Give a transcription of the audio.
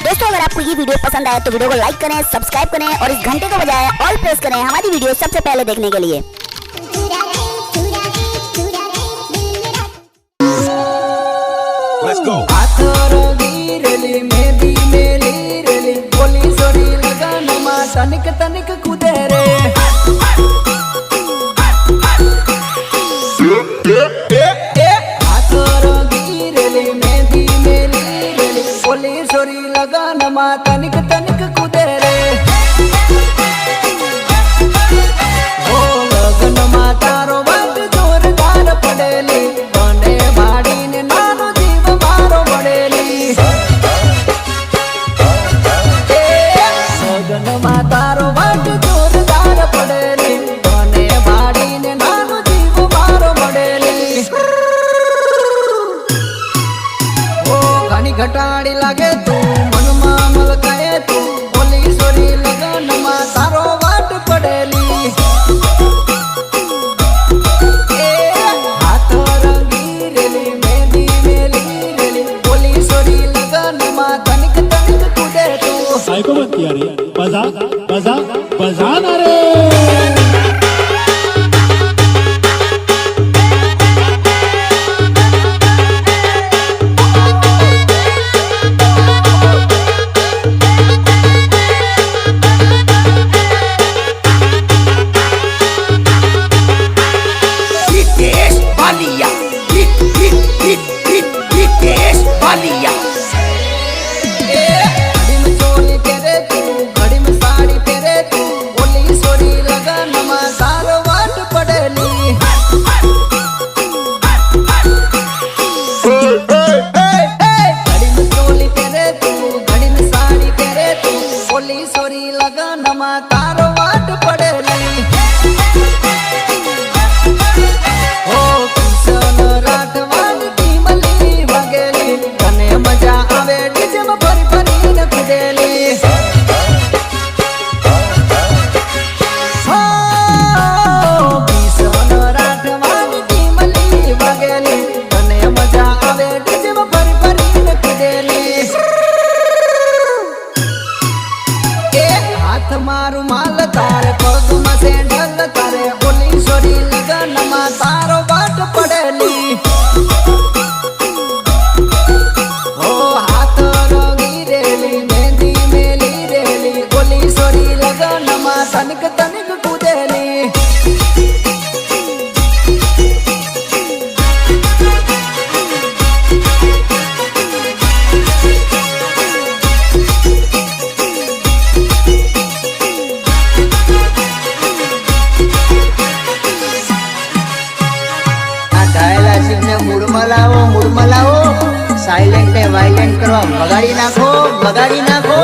दोस्तों अगर आपको ये वीडियो पसंद आए तो वीडियो को लाइक करें, सब्सक्राइब करें और इस घंटे को बजाय ऑल प्रेस करें हमारी वीडियो सबसे पहले देखने के लिए। Let's go. तनिक तनिक कूदे रे सोरी लगान मा तनिक तनिक कूदे रे ओ लगन मा तारो बात जोरदार पड़ेली बने भाड़ी ने नानो जीव मारो बड़ेली लगन मा तारो बात जोरदार पड़ेली बने भाड़ी ने नानो जीव मारो बड़ेली ओ घनी घटाड़ी लागे तू साइको मत किया रे बजा बजा बजा ना रे। तारो वाट पड़ेली हो किशन राठवान की मली वगेली कने मजा आवे डीजे में भरी भरी न कुदेली हो किशन राठवान की मली वगेली कने मजा आवे डीजे में भरी भरी न कुदेली हाथ मारू माल तारे पग में सेंडल तारे बोली सोरी लगन में तारो बाट पड़ेली ओ हाथ रंगी रेली मेहंदी मेली रेली बोली सोरी लगन में तनिक तनिक कूदेली મૂડ મલાવો સાયલેન્ટ ને વાયલેન્ટ કરો, બગાડી નાખો